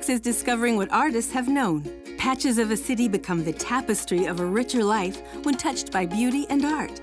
Phoenix is discovering what artists have known. Patches of a city become the tapestry of a richer life when touched by beauty and art.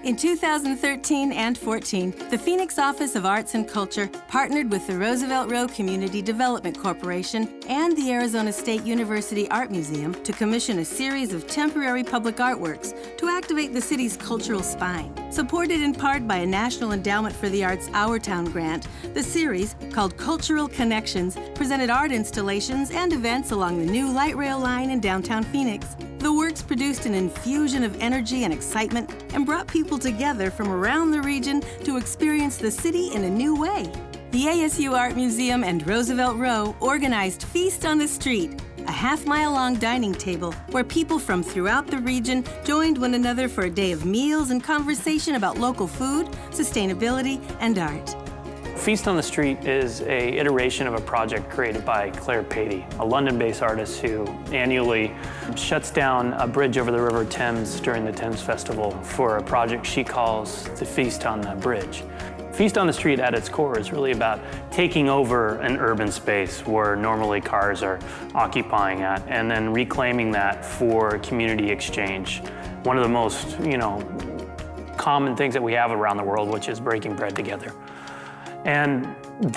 In 2013 and 14, the Phoenix Office of Arts and Culture partnered with the Roosevelt Row Community Development Corporation and the Arizona State University Art Museum to commission a series of temporary public artworks to activate the city's cultural spine. Supported in part by a National Endowment for the Arts Our Town grant, the series, called Cultural Connections, presented art installations and events along the new light rail line in downtown Phoenix. The works produced an infusion of energy and excitement and brought people together from around the region to experience the city in a new way. The ASU Art Museum and Roosevelt Row organized Feast on the Street, a half-mile-long dining table where people from throughout the region joined one another for a day of meals and conversation about local food, sustainability, and art. Feast on the Street is an iteration of a project created by Claire Patey, a London-based artist who annually shuts down a bridge over the River Thames during the Thames Festival for a project she calls the Feast on the Bridge. Feast on the Street at its core is really about taking over an urban space where normally cars are occupying at and then reclaiming that for community exchange. One of the most, common things that we have around the world, which is breaking bread together. And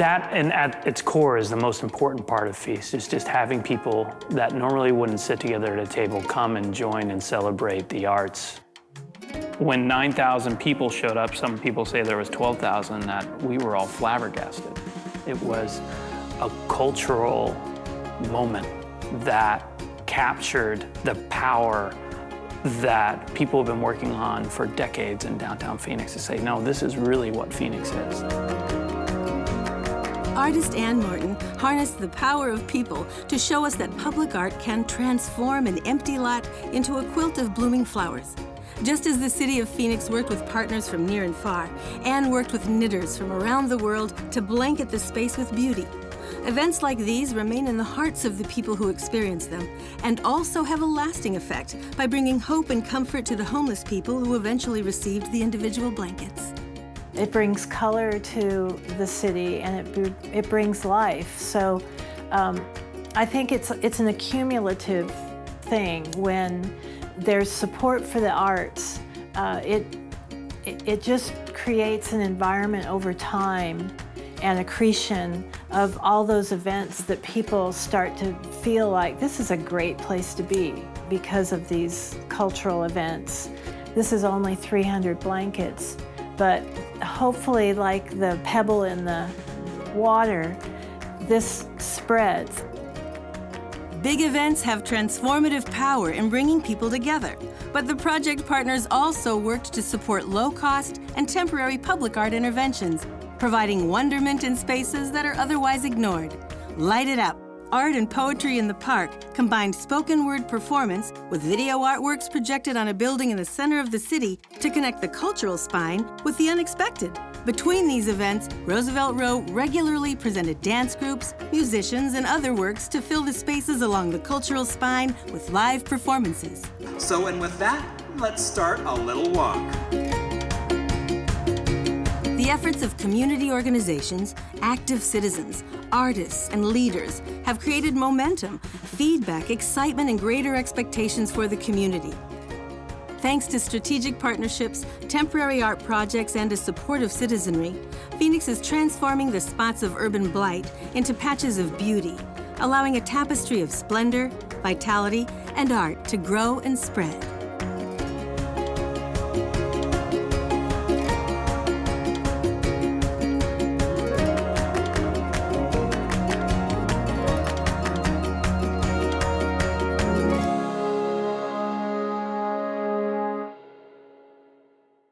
at its core is the most important part of Feast, is just having people that normally wouldn't sit together at a table come and join and celebrate the arts. When 9,000 people showed up, some people say there was 12,000, that we were all flabbergasted. It was a cultural moment that captured the power that people have been working on for decades in downtown Phoenix to say, no, this is really what Phoenix is. Artist Ann Morton harnessed the power of people to show us that public art can transform an empty lot into a quilt of blooming flowers. Just as the city of Phoenix worked with partners from near and far, Ann worked with knitters from around the world to blanket the space with beauty. Events like these remain in the hearts of the people who experience them and also have a lasting effect by bringing hope and comfort to the homeless people who eventually received the individual blankets. It brings color to the city and it brings life. So I think it's an accumulative thing when there's support for the arts. It just creates an environment over time and accretion of all those events that people start to feel like this is a great place to be because of these cultural events. This is only 300 blankets, but hopefully, like the pebble in the water, this spreads. Big events have transformative power in bringing people together, but the project partners also worked to support low-cost and temporary public art interventions, providing wonderment in spaces that are otherwise ignored. Light It Up, Art and Poetry in the Park combined spoken word performance with video artworks projected on a building in the center of the city to connect the cultural spine with the unexpected. Between these events, Roosevelt Row regularly presented dance groups, musicians, and other works to fill the spaces along the cultural spine with live performances. So, and with that, let's start a little walk. The efforts of community organizations, active citizens, artists, and leaders have created momentum, feedback, excitement, and greater expectations for the community. Thanks to strategic partnerships, temporary art projects, and a supportive citizenry, Phoenix is transforming the spots of urban blight into patches of beauty, allowing a tapestry of splendor, vitality, and art to grow and spread.